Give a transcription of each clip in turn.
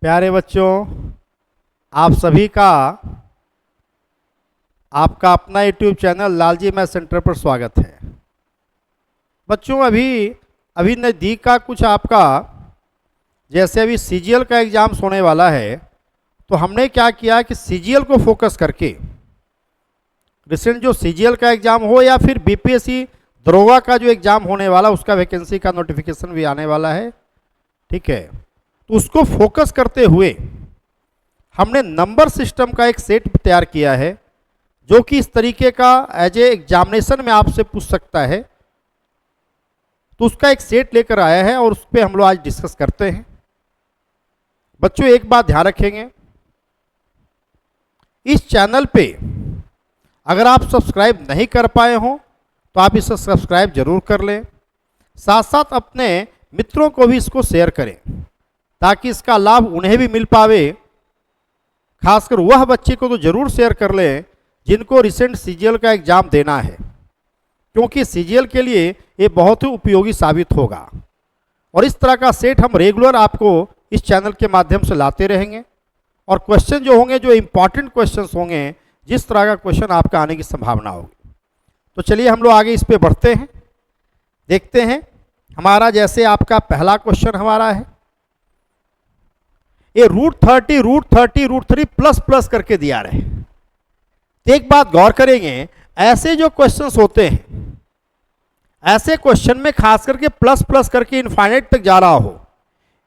प्यारे बच्चों, आप सभी का आपका अपना YouTube channel Lalji math centre पर स्वागत है। बच्चों, अभी नज़दीक का कुछ आपका जैसे अभी सीजीएल का एग्ज़ाम्स होने वाला है, तो हमने क्या किया कि सीजीएल को फोकस करके रिसेंट जो सीजीएल का एग्ज़ाम हो या फिर बीपीएससी दरोगा का जो एग्ज़ाम होने वाला उसका वैकेंसी का नोटिफिकेशन भी आने वाला है, ठीक है। तो उसको फोकस करते हुए हमने नंबर सिस्टम का एक सेट तैयार किया है जो कि इस तरीके का एज ए एग्जामिनेशन में आपसे पूछ सकता है। तो उसका एक सेट लेकर आया है और उस पर हम लोग आज डिस्कस करते हैं। बच्चों, एक बात ध्यान रखेंगे, इस चैनल पे अगर आप सब्सक्राइब नहीं कर पाए हो तो आप इसे सब्सक्राइब जरूर कर लें, साथ साथ अपने मित्रों को भी इसको शेयर करें ताकि इसका लाभ उन्हें भी मिल पावे। खासकर वह बच्चे को तो जरूर शेयर कर लें जिनको रिसेंट सीजीएल का एग्ज़ाम देना है, क्योंकि सीजीएल के लिए ये बहुत ही उपयोगी साबित होगा। और इस तरह का सेट हम रेगुलर आपको इस चैनल के माध्यम से लाते रहेंगे और क्वेश्चन जो होंगे, जो इम्पॉर्टेंट क्वेश्चंस होंगे, जिस तरह का क्वेश्चन आपका आने की संभावना होगी। तो चलिए हम लोग आगे इस पे बढ़ते हैं, देखते हैं। हमारा जैसे आपका पहला क्वेश्चन हमारा है, ये √30 प्लस प्लस करके दिया रहे। तो एक बात गौर करेंगे, ऐसे जो क्वेश्चंस होते हैं, ऐसे क्वेश्चन में खास करके प्लस प्लस करके इनफाइनाइट तक जा रहा हो,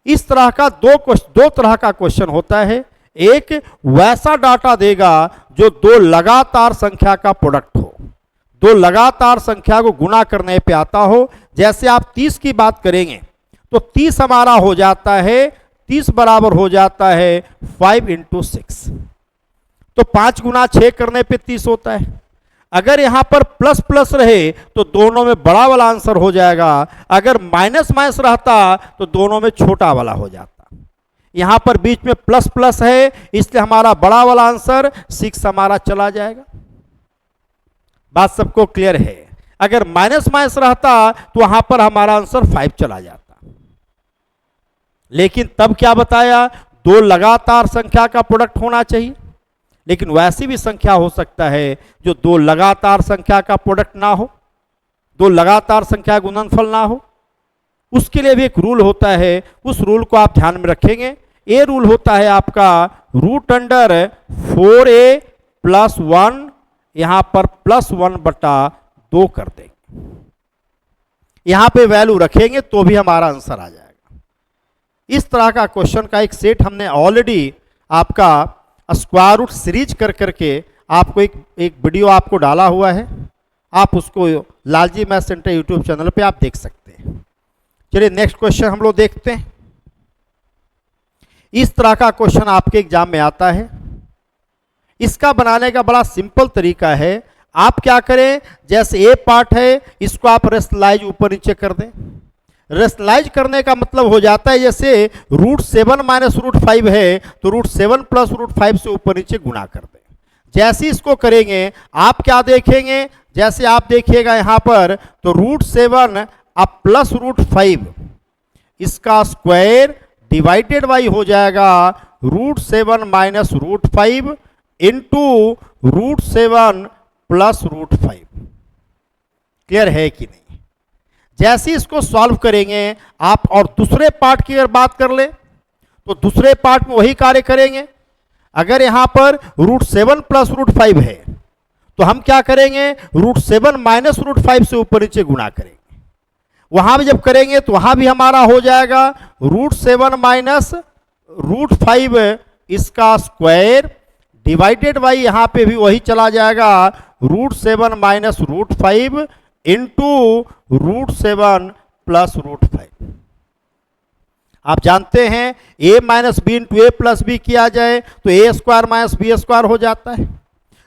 इस तरह का दो तरह का क्वेश्चन होता है। एक वैसा डाटा देगा जो दो लगातार संख्या का प्रोडक्ट हो, दो लगातार संख्या को गुणा करने पे आता हो। जैसे आप 30 की बात करेंगे तो 30 हमारा हो जाता है, 30 बराबर हो जाता है 5 × 6, तो 5 × 6 करने पे 30 होता है। अगर यहां पर प्लस प्लस रहे तो दोनों में बड़ा वाला आंसर हो जाएगा, अगर माइनस माइनस रहता तो दोनों में छोटा वाला हो जाता। यहां पर बीच में प्लस प्लस है, इसलिए हमारा बड़ा वाला आंसर 6 हमारा चला जाएगा। बात सबको क्लियर है। अगर माइनस माइनस रहता तो वहां पर हमारा आंसर 5 चला जाता। लेकिन तब क्या बताया, दो लगातार संख्या का प्रोडक्ट होना चाहिए। लेकिन वैसी भी संख्या हो सकता है जो दो लगातार संख्या का प्रोडक्ट ना हो, दो लगातार संख्या गुणनफल ना हो। उसके लिए भी एक रूल होता है, उस रूल को आप ध्यान में रखेंगे। ये रूल होता है आपका √4a + 1, यहां पर +1/2 कर देंगे। यहां पे वैल्यू रखेंगे तो भी हमारा आंसर आ जाएगा। इस तरह का क्वेश्चन का एक सेट हमने ऑलरेडी आपका स्क्वायर रूट सीरीज कर करके आपको एक वीडियो आपको डाला हुआ है। आप उसको Lalji math centre YouTube channel पे आप देख सकते हैं। चलिए नेक्स्ट क्वेश्चन हम लोग देखते हैं। इस तरह का क्वेश्चन आपके एग्जाम में आता है। इसका बनाने का बड़ा सिंपल तरीका है। आप क्या करें, जैसे ए पार्ट है इसको आप रेशनलाइज ऊपर नीचे कर दें। रेशनलाइज करने का मतलब हो जाता है, जैसे √7 - √5 है तो √7 + √5 से ऊपर नीचे गुणा कर दें। जैसे इसको करेंगे आप क्या देखेंगे, जैसे आप देखिएगा यहां पर तो √7 अब + √5 इसका स्क्वायर डिवाइडेड बाई हो जाएगा √7 - √5 इंटू √7 + √5। क्लियर है कि नहीं? जैसे इसको सॉल्व करेंगे आप और दूसरे पार्ट की अगर बात कर ले तो दूसरे पार्ट में वही कार्य करेंगे। अगर यहां पर √7 + √5 है तो हम क्या करेंगे, √7 - √5 से ऊपर नीचे गुणा करेंगे। वहां भी जब करेंगे तो वहां भी हमारा हो जाएगा √7 - √5 इसका स्क्वायर डिवाइडेड बाई, यहां पे भी वही चला जाएगा √7 - √5 इंटू √7 + √5। आप जानते हैं a - b into a + b किया जाए तो a² - b² हो जाता है।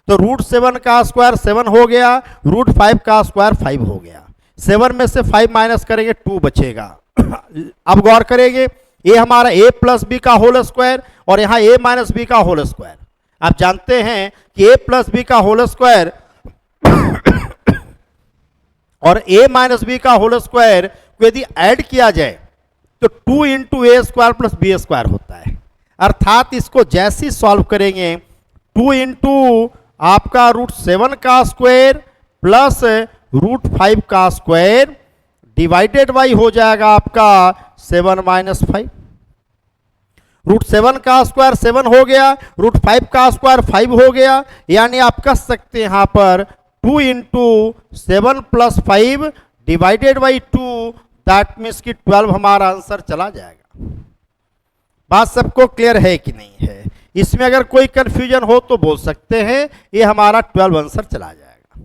तो √7 का स्क्वायर 7 हो गया, √5 का स्क्वायर 5 हो गया। 7 में से 5 माइनस करेंगे 2 बचेगा। अब गौर करेंगे, ये हमारा a + b का होल स्क्वायर और यहाँ a - b का होल स्क्वायर। आप जानते हैं कि a + b का होल स्क्वायर और a - b का होल स्क्वायर को यदि ऐड किया जाए तो 2 × a² + b² होता है। अर्थात इसको जैसे सॉल्व करेंगे 2 इंटू आपका √7 का स्क्वायर प्लस √5 का स्क्वायर डिवाइडेड बाई हो जाएगा आपका 7 - 5। √7 का स्क्वायर 7 हो गया, √5 का स्क्वायर 5 हो गया, यानी आप कह सकते हैं यहां पर 2 into 7 + 5 divided by 2, that means कि 12 हमारा आंसर चला जाएगा। बात सबको क्लियर है कि नहीं है? इसमें अगर कोई कंफ्यूजन हो तो बोल सकते हैं, ये हमारा 12 आंसर चला जाएगा।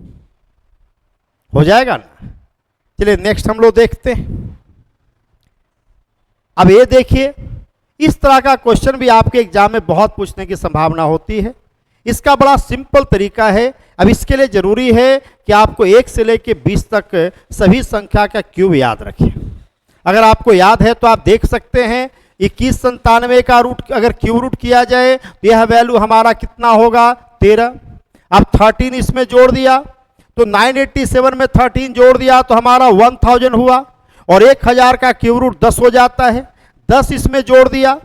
हो जाएगा ना? चलिए नेक्स्ट हम लोग देखते हैं। अब ये देखिए, इस तरह का क्वेश्चन भी आपके एग्जाम में बहुत पूछने की संभावना होती है। इसका बड़ा सिंपल तरीका है। अब इसके लिए जरूरी है कि आपको 1 से लेकर 20 तक सभी संख्या का क्यूब याद रखें। अगर आपको याद है तो आप देख सकते हैं 2197 का रूट अगर क्यूब रूट किया जाए तो यह वैल्यू हमारा कितना होगा? 13। अब 13 इसमें जोड़ दिया तो 987 में 13 जोड़ दिया तो हमारा 1000 हुआ, और 1000 का क्यूब रूट 10 हो जाता है। 10 इसमें जोड़ दिया,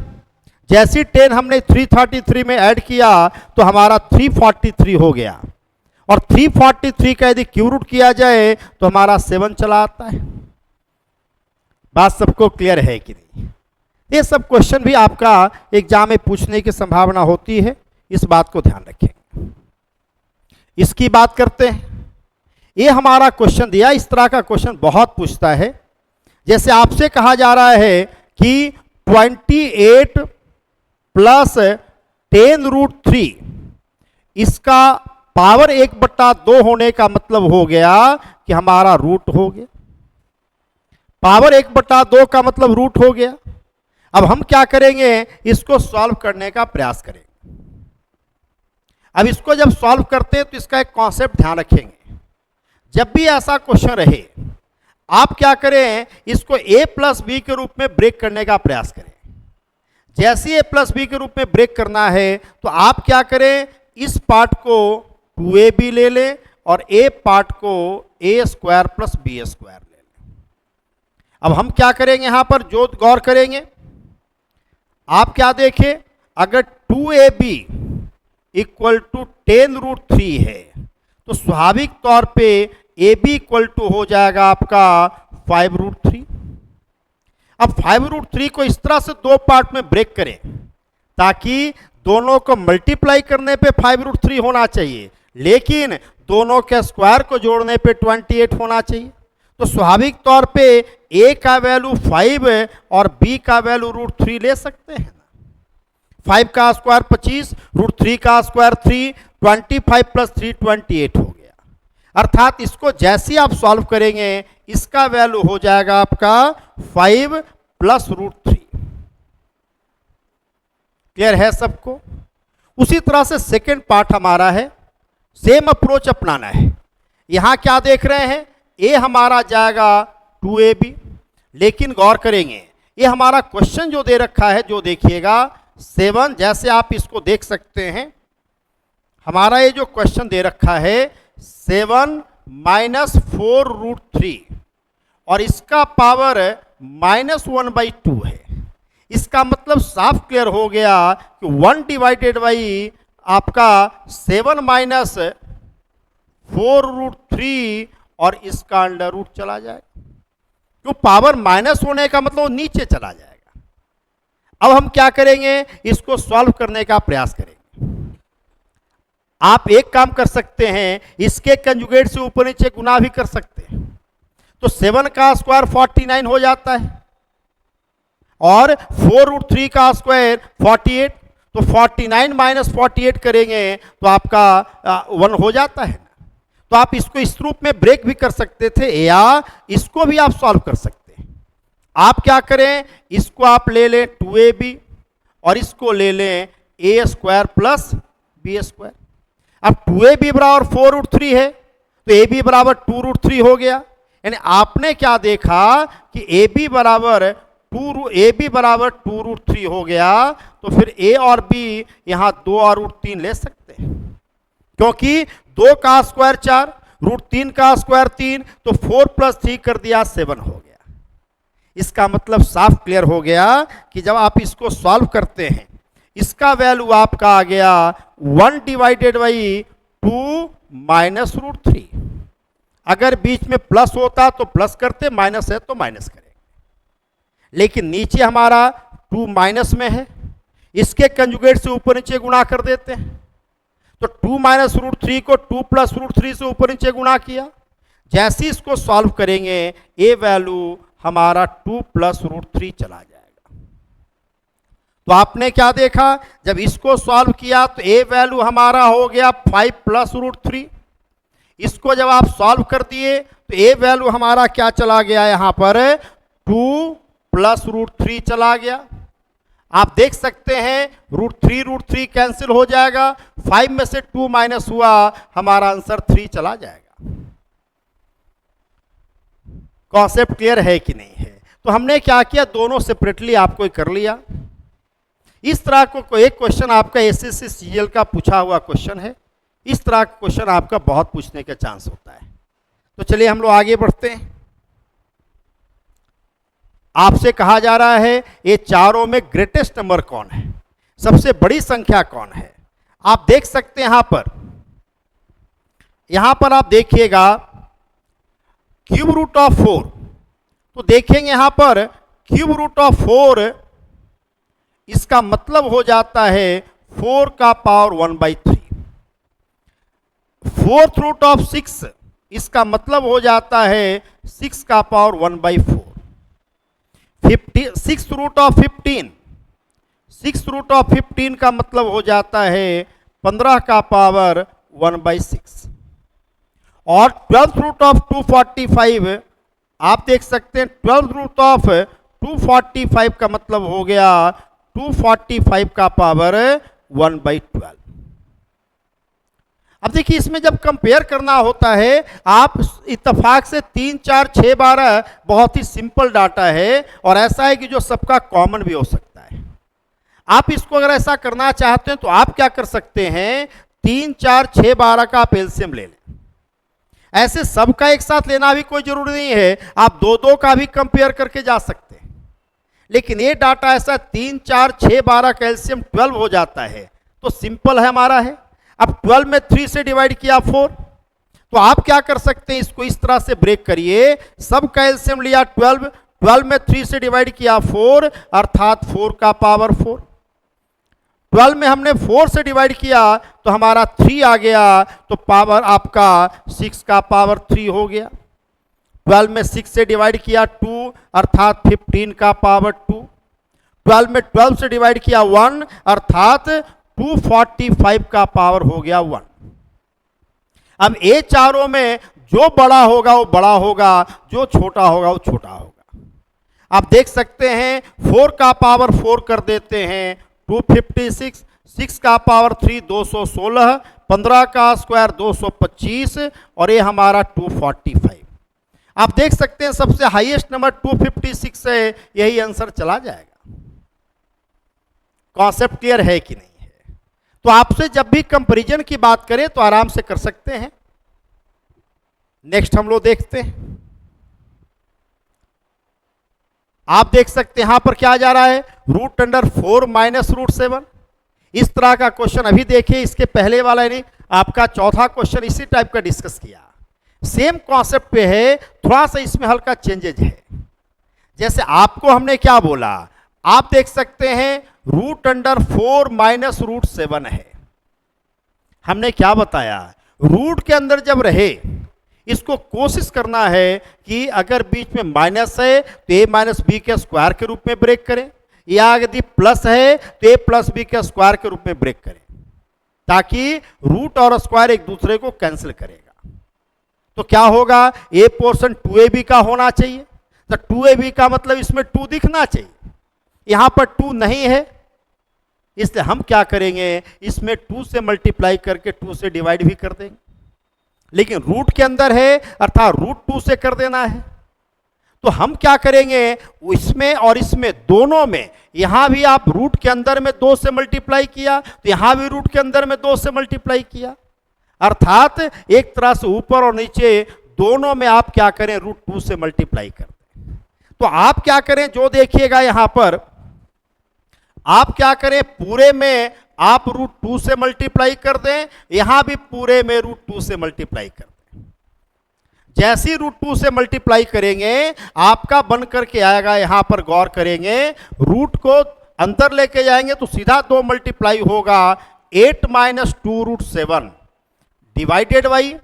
जैसी 10 हमने 333 में ऐड किया तो हमारा 343 हो गया, और 343 का यदि क्यूब रूट किया जाए तो हमारा 7 चला आता है। बात सबको क्लियर है कि नहीं? ये सब क्वेश्चन भी आपका एग्जाम में पूछने की संभावना होती है, इस बात को ध्यान रखें। इसकी बात करते हैं। ये हमारा क्वेश्चन दिया, इस तरह का क्वेश्चन बहुत पूछता है। जैसे आपसे कहा जा रहा है कि 28 + 10√3 इसका पावर 1/2 होने का मतलब हो गया कि हमारा रूट हो गया। पावर 1/2 का मतलब रूट हो गया। अब हम क्या करेंगे? इसको सॉल्व करने का प्रयास करेंगे। अब इसको जब सॉल्व करते हैं तो इसका एक कॉन्सेप्ट ध्यान रखेंगे। जब भी ऐसा क्वेश्चन रहे, आप क्या करें? इसको a + b के रूप में ब्रेक करने का प्रयास करें। जैसे a + b के रूप में ब्रेक करना है तो आप क्या करें? इस पार्ट को 2ab ले लें और a पार्ट को a² + b² ले लें। अब हम क्या करेंगे? यहां पर जो गौर करेंगे, आप क्या देखें, अगर 2ab = 10√3 है तो स्वाभाविक तौर पे ab = हो जाएगा आपका 5√3। अब 5√3 को इस तरह से 2 पार्ट में ब्रेक करें ताकि दोनों को मल्टीप्लाई करने पे 5√3 होना चाहिए, लेकिन दोनों के स्क्वायर को जोड़ने पे 28 होना चाहिए। तो स्वाभाविक तौर पे a का वैल्यू 5 और b का वैल्यू √3 ले सकते हैं ना। 5 का स्क्वायर 25, √3 का स्क्वायर 3, 25 + 3 28 हो गया। अर्थात इसको जैसे आप सॉल्व करेंगे इसका वैल्यू हो जाएगा आपका 5 + √3। क्लियर है सबको? उसी तरह से सेकेंड पार्ट हमारा है, सेम अप्रोच अपनाना है। यहां क्या देख रहे हैं? ए हमारा जाएगा 2ab, लेकिन गौर करेंगे ये हमारा क्वेश्चन जो दे रखा है, जो देखिएगा 7, जैसे आप इसको देख सकते हैं, हमारा ये जो क्वेश्चन दे रखा है 7 - 4√3 और इसका पावर -1/2 है। इसका मतलब साफ क्लियर हो गया कि 1 डिवाइडेड बाई आपका 7 - 4√3 और इसका अंडर रूट चला जाएगा। क्यों? पावर माइनस होने का मतलब वो नीचे चला जाएगा। अब हम क्या करेंगे? इसको सॉल्व करने का प्रयास करेंगे। आप एक काम कर सकते हैं, इसके कंजुगेट से ऊपर नीचे गुना भी कर सकते हैं, तो 7 का स्क्वायर 49 हो जाता है और 4√3 का स्क्वायर 48, तो 49 - 48 करेंगे तो आपका 1 हो जाता है। तो आप इसको इस रूप में ब्रेक भी कर सकते थे या इसको भी आप सॉल्व कर सकते हैं। आप क्या करें? इसको आप ले लें 2ab और इसको ले लें a² + b²। अब 2ab बराबर 4√3 है तो ab बराबर 2√3 हो गया। यानी आपने क्या देखा कि ab बराबर 2√3 हो गया, तो फिर a और b यहां 2 और √3 ले सकते हैं, क्योंकि 2 का स्क्वायर 4, √3 का स्क्वायर 3, तो 4 + 3 कर दिया 7 हो गया। इसका मतलब साफ क्लियर हो गया कि जब आप इसको सॉल्व करते हैं, इसका वैल्यू आपका आ गया 1 डिवाइडेड बाई 2 माइनस रूट 3। अगर बीच में प्लस होता तो प्लस करते, माइनस है तो माइनस करेंगे, लेकिन नीचे हमारा 2 माइनस में है, इसके कंजुगेट से ऊपर नीचे गुणा कर देते हैं। तो 2 माइनस रूट 3 को 2 प्लस रूट 3 से ऊपर नीचे गुणा किया। जैसे ही इसको सॉल्व करेंगे ए वैल्यू हमारा 2 प्लस रूट 3 चला जाएगा। तो आपने क्या देखा, जब इसको सॉल्व किया तो ए वैल्यू हमारा हो गया 5 प्लस रूट 3। इसको जब आप सॉल्व कर दिए तो ए वैल्यू हमारा क्या चला गया, यहां पर 2 प्लस रूट 3 चला गया। आप देख सकते हैं रूट 3 कैंसिल हो जाएगा, 5 में से 2 माइनस हुआ, हमारा आंसर 3 चला जाएगा। कॉन्सेप्ट क्लियर है कि नहीं है? तो हमने क्या किया, दोनों सेपरेटली आपको कर लिया। इस तरह को एक क्वेश्चन आपका एसएससी सीजीएल का पूछा हुआ क्वेश्चन है। इस तरह का क्वेश्चन आपका बहुत पूछने का चांस होता है। तो चलिए हम लोग आगे बढ़ते हैं। आपसे कहा जा रहा है ये चारों में ग्रेटेस्ट नंबर कौन है, सबसे बड़ी संख्या कौन है। आप देख सकते हैं यहां पर आप देखिएगा क्यूब रूट ऑफ 4। तो देखेंगे यहां पर क्यूब रूट ऑफ 4, इसका मतलब हो जाता है 4 का पावर 1/3। फोर्थ रूट ऑफ 6, इसका मतलब हो जाता है 6 का power 1/4। 6 root of 15, 6 root of 15 का मतलब हो जाता है 15 का पावर 1/6। और 12 रूट ऑफ 245, आप देख सकते हैं 12 रूट ऑफ 245 का मतलब हो गया 245 का पावर 1/12। अब देखिए इसमें जब कंपेयर करना होता है, आप इत्तेफाक से 3, 4, 6, 12 बहुत ही सिंपल डाटा है, और ऐसा है कि जो सबका कॉमन भी हो सकता है। आप इसको अगर ऐसा करना चाहते हैं तो आप क्या कर सकते हैं, 3, 4, 6, 12 का आप एलसीएम ले लें। ऐसे सबका एक साथ लेना भी कोई जरूरी नहीं है, आप 2-2 का भी कंपेयर करके जा सकते हैं। लेकिन ये डाटा ऐसा 3, 4, 6, 12 का एलसीएम 12 हो जाता है, तो सिंपल है हमारा है। अब 12 में 3 से डिवाइड किया 4, तो आप क्या कर सकते हैं, इसको इस तरह से ब्रेक करिए। सब का एलसीएम लिया 12, 12 में 3 से डिवाइड किया 4, अर्थात 4 का पावर 4। 12 में हमने 4 से डिवाइड किया तो हमारा 3 आ गया, तो पावर आपका 6 का पावर 3 हो गया। 12 में 6 से डिवाइड किया 2, अर्थात 15 का पावर 2। 12 में 12 से डिवाइड किया 1, अर्थात 245 का पावर हो गया 1। अब ये चारों में जो बड़ा होगा वो बड़ा होगा, जो छोटा होगा वो छोटा होगा। आप देख सकते हैं 4 का पावर 4 कर देते हैं 256, 6 का पावर 3 216, 15 का स्क्वायर 225, और ये हमारा 245। आप देख सकते हैं सबसे हाईएस्ट नंबर 256 है, यही आंसर चला जाएगा। कॉन्सेप्ट क्लियर है कि नहीं? तो आपसे जब भी कंपैरिजन की बात करें तो आराम से कर सकते हैं। नेक्स्ट हम लोग देखते हैं। आप देख सकते हैं यहां पर क्या जा रहा है, रूट अंडर 4 माइनस रूट 7। इस तरह का क्वेश्चन अभी देखिए, इसके पहले वाला यानी आपका चौथा क्वेश्चन इसी टाइप का डिस्कस किया, सेम कॉन्सेप्ट पे है, थोड़ा सा इसमें हल्का चेंजेज है। जैसे आपको हमने क्या बोला, आप देख सकते हैं रूट अंडर 4 माइनस रूट 7 है। हमने क्या बताया, रूट के अंदर जब रहे इसको कोशिश करना है कि अगर बीच में माइनस है तो ए माइनस बी के स्क्वायर के रूप में ब्रेक करें, या यदि प्लस है तो ए प्लस बी के स्क्वायर के रूप में ब्रेक करें, ताकि रूट और स्क्वायर एक दूसरे को कैंसिल करेगा। तो क्या होगा, ए पोर्शन 2ab का होना चाहिए, तो 2ab का मतलब इसमें 2 दिखना चाहिए, यहां पर 2 नहीं है, इसलिए हम क्या करेंगे, इसमें 2 से मल्टीप्लाई करके 2 से डिवाइड भी कर देंगे। लेकिन रूट के अंदर है, अर्थात रूट 2 से कर देना है, तो हम क्या करेंगे, इसमें और इसमें दोनों में, यहां भी आप रूट के अंदर में 2 से मल्टीप्लाई किया तो यहां भी रूट के अंदर में 2 से मल्टीप्लाई किया, अर्थात एक तरह से ऊपर और नीचे दोनों में आप क्या करें, रूट 2 से मल्टीप्लाई कर दें। तो आप क्या करें, जो देखिएगा यहां पर आप क्या करें, पूरे में आप √2 से मल्टीप्लाई कर दें, यहां भी पूरे में √2 से मल्टीप्लाई कर दें। जैसे √2 से मल्टीप्लाई करेंगे आपका बन करके आएगा, यहां पर गौर करेंगे, रूट को अंदर लेके जाएंगे तो सीधा 2 मल्टीप्लाई होगा, 8 - 2√7 डिवाइडेड बाई,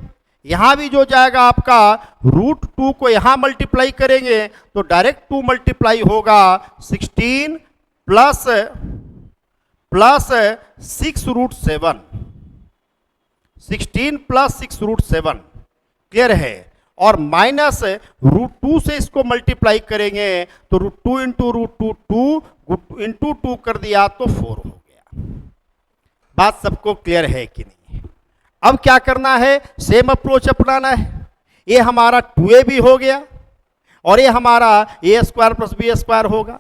यहां भी जो जाएगा आपका √2 को यहां मल्टीप्लाई करेंगे तो डायरेक्ट 2 मल्टीप्लाई होगा, 16 प्लस 6√7, 16 प्लस 6√7 क्लियर है, और माइनस √2 से इसको मल्टीप्लाई करेंगे तो √2 इंटू √2 2 इंटू 2 कर दिया तो 4 हो गया। बात सबको क्लियर है कि नहीं? अब क्या करना है, सेम अप्रोच अपनाना है। ये हमारा 2ab हो गया और ये हमारा a² + b² होगा,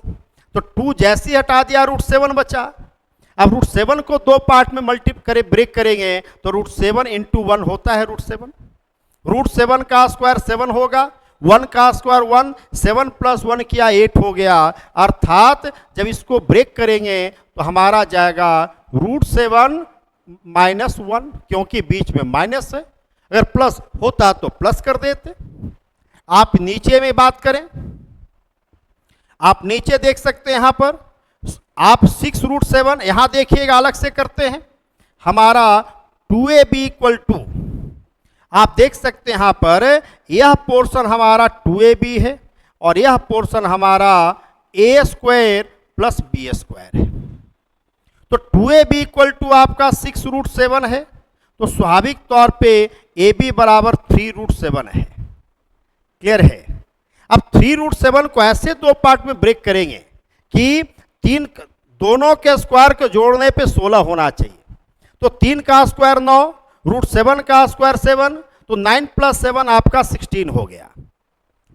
तो 2 जैसे ही हटा दिया √7 बचा। अब √7 को 2 पार्ट में ब्रेक करेंगे तो √7 इंटू 1 होता है √7, √7 का स्क्वायर 7 होगा, 1 का स्क्वायर 1, 7 + 1 किया 8 हो गया। अर्थात जब इसको ब्रेक करेंगे तो हमारा जाएगा √7 - 1, क्योंकि बीच में माइनस है, अगर प्लस होता तो प्लस कर देते। आप नीचे में बात करें, आप नीचे देख सकते हैं, यहां पर आप 6√7 यहां देखिएगा, अलग से करते हैं, हमारा 2ab = आप देख सकते हैं यहां पर यह पोर्शन हमारा 2ab है और यह पोर्शन हमारा a² + b² है। तो 2ab = आपका 6√7 है, तो स्वाभाविक तौर पे ab बराबर 3√7 है। क्लियर है? अब 3√7 को ऐसे 2 पार्ट में ब्रेक करेंगे कि दोनों के स्क्वायर को जोड़ने पे 16 होना चाहिए, तो 3 का स्क्वायर 9, √7 का स्क्वायर 7, तो 9 + 7 आपका 16 हो गया।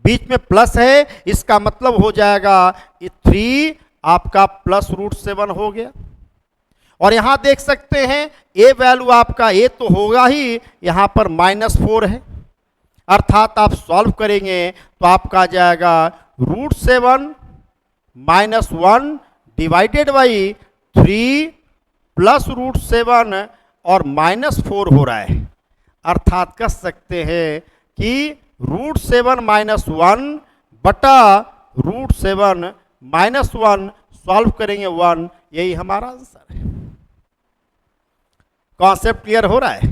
बीच में प्लस है, इसका मतलब हो जाएगा 3 आपका प्लस √7 हो गया। और यहां देख सकते हैं ए वैल्यू आपका ए तो होगा ही, यहां पर -4 है, अर्थात आप सॉल्व करेंगे तो आपका जाएगा √7 - 1 डिवाइडेड बाई 3 प्लस √7 और -4 हो रहा है। अर्थात कह सकते हैं कि √7 - 1 बटा √7 - 1 सॉल्व करेंगे 1, यही हमारा आंसर है। कॉन्सेप्ट क्लियर हो रहा है?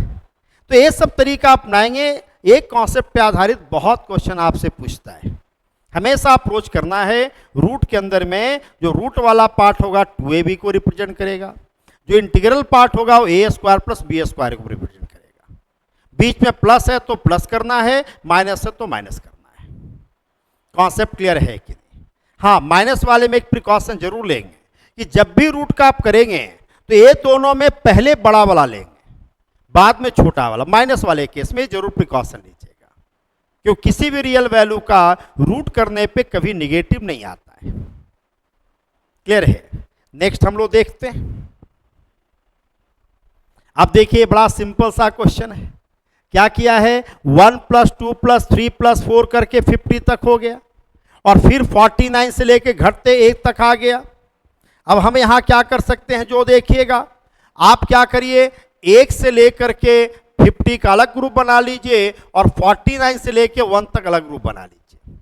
तो ये सब तरीका अपनाएंगे, एक कॉन्सेप्ट पे आधारित बहुत क्वेश्चन आपसे पूछता है। हमेशा अप्रोच करना है, रूट के अंदर में जो रूट वाला पार्ट होगा 2ab को रिप्रेजेंट करेगा, जो इंटीग्रल पार्ट होगा वो a² + b² को रिप्रेजेंट करेगा। बीच में प्लस है तो प्लस करना है, माइनस है तो माइनस करना है। कॉन्सेप्ट क्लियर है कि नहीं? हाँ, माइनस वाले में एक प्रिकॉशन जरूर लेंगे कि जब भी रूट का आप करेंगे तो ये दोनों में पहले बड़ा वाला लेंगे, बाद में छोटा वाला। माइनस वाले केस में जरूर प्रिकॉशन लीजिएगा, क्योंकि किसी भी रियल वैल्यू का रूट करने पे कभी निगेटिव नहीं आता है। क्लियर है? नेक्स्ट हम लोग देखते हैं। अब देखिए, बड़ा सिंपल सा क्वेश्चन है। क्या किया है, 1 + 2 + 3 + 4 करके 50 तक हो गया, और फिर 49 से लेके घटते 1 तक आ गया। अब हम यहां क्या कर सकते हैं, जो देखिएगा, आप क्या करिए, 1 से लेकर के 50 का अलग ग्रुप बना लीजिए और 49 से लेके 1 तक अलग ग्रुप बना लीजिए।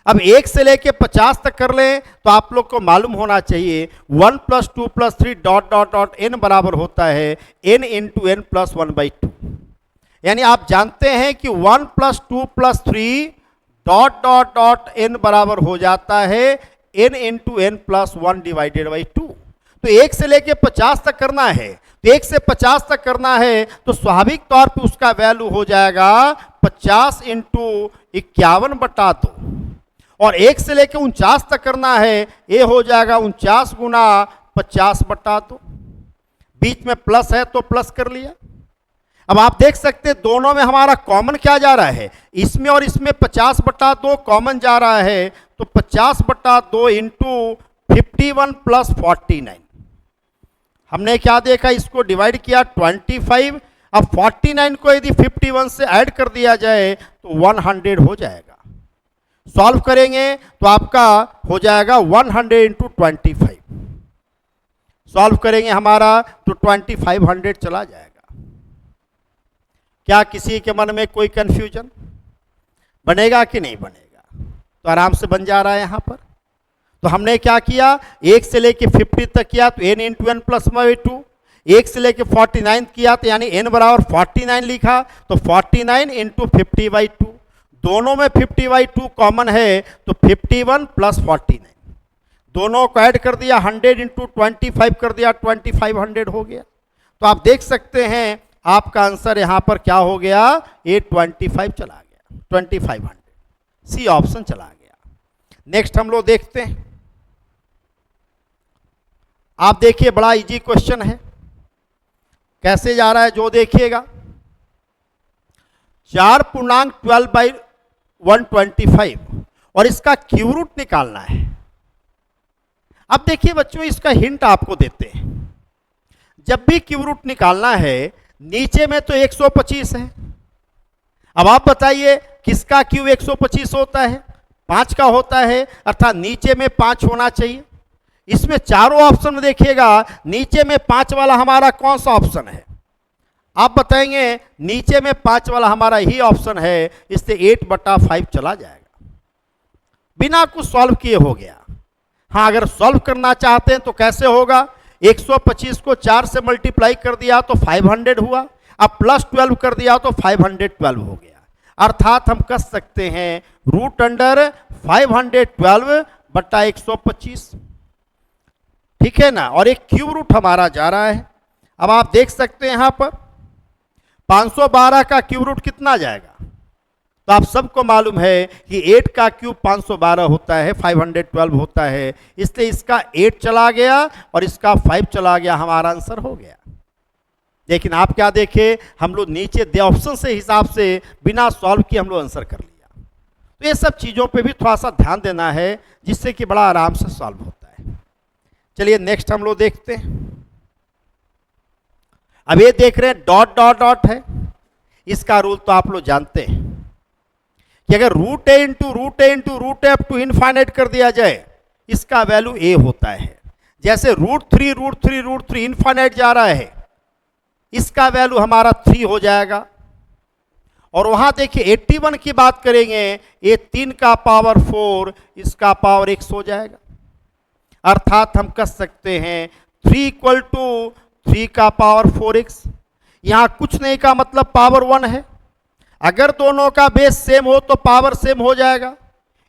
अब 1 से लेके 50 तक कर लें तो आप लोग को मालूम होना चाहिए 1 + 2 + 3 ... n बराबर होता है n × n + 1/2। यानी आप जानते हैं कि 1 + 2 + 3 ... n बराबर हो जाता है n × n + 1/2। तो 1 से लेके 50 तक करना है, तो 1 से 50 तक करना है तो स्वाभाविक तौर पे उसका वैल्यू हो जाएगा 50 × 51/2, और 1 से लेके 49 तक करना है, ये हो जाएगा 49 × 50/2। बीच में प्लस है तो प्लस कर लिया। अब आप देख सकते हैं दोनों में हमारा कॉमन क्या जा रहा है, इसमें और इसमें 50/2 कॉमन जा रहा है, तो 50/2 × 51 + 49। हमने क्या देखा, इसको डिवाइड किया 25। अब 49 को यदि 51 से ऐड कर दिया जाए तो 100 हो जाएगा। सॉल्व करेंगे तो आपका हो जाएगा 100 × 25। सॉल्व करेंगे हमारा तो 2500 चला जाएगा। क्या किसी के मन में कोई कंफ्यूजन बनेगा कि नहीं बनेगा? तो आराम से बन जा रहा है यहाँ पर। तो हमने क्या किया, 1 से लेके 50 तक किया तो n इंटू एन प्लस 2, 1 से लेके 49 किया तो यानी n बराबर 49 लिखा तो 49 इंटू 50/2, दोनों में 50/2 कॉमन है तो 51 प्लस 49, दोनों को ऐड कर दिया, 100 इंटू 25 कर दिया, 2500 हो गया। तो आप देख सकते हैं आपका आंसर यहाँ पर क्या हो गया, ये 25 चला गया, 2500, सी ऑप्शन चला गया। नेक्स्ट हम लोग देखते हैं, आप देखिए बड़ा इजी क्वेश्चन है, कैसे जा रहा है जो देखिएगा। 4.12/125 और इसका क्यूब रूट निकालना है। अब देखिए बच्चों, इसका हिंट आपको देते हैं, जब भी क्यूब रूट निकालना है नीचे में तो 125 है। अब आप बताइए किसका क्यूब 125 होता है, 5 का होता है, अर्थात नीचे में 5 होना चाहिए। इसमें चारों ऑप्शन में देखिएगा नीचे में 5 वाला हमारा कौन सा ऑप्शन है, आप बताएंगे नीचे में 5 वाला हमारा ही ऑप्शन है, इससे 8/5 चला जाएगा, बिना कुछ सॉल्व किए हो गया। हाँ, अगर सॉल्व करना चाहते हैं तो कैसे होगा, 125 को 4 से मल्टीप्लाई कर दिया तो 500 हुआ, अब प्लस 12 कर दिया तो 512 हो गया। अर्थात हम कह सकते हैं रूट अंडर 512/125, ठीक है ना। और एक क्यूब रूट हमारा जा रहा है। अब आप देख सकते हैं यहाँ पर 512 का क्यूब रूट कितना जाएगा, तो आप सबको मालूम है कि 8 का क्यूब 512 होता है, 512 होता है, इसलिए इसका 8 चला गया और इसका 5 चला गया, हमारा आंसर हो गया। लेकिन आप क्या देखें, हम लोग नीचे दे ऑप्शन से हिसाब से बिना सॉल्व किए हम लोग आंसर कर लिया। तो ये सब चीज़ों पे भी थोड़ा सा ध्यान देना है, जिससे कि बड़ा आराम से सॉल्व होता है। चलिए नेक्स्ट हम लोग देखते हैं। अब ये देख रहे हैं डॉट डॉट डॉट है, इसका रूल तो आप लोग जानते हैं कि अगर root A into root A into root A up to infinite कर दिया जाए, इसका वैल्यू ए होता है। जैसे रूट थ्री इनफाइनाइट जा रहा है, इसका वैल्यू हमारा 3 हो जाएगा। और वहां देखिए 81 की बात करेंगे, ये 3 का पावर 4, इसका पावर x हो जाएगा। अर्थात हम कह सकते हैं 3 = 3 का पावर 4x। यहां कुछ नहीं का मतलब पावर 1 है, अगर दोनों का बेस सेम हो तो पावर सेम हो जाएगा।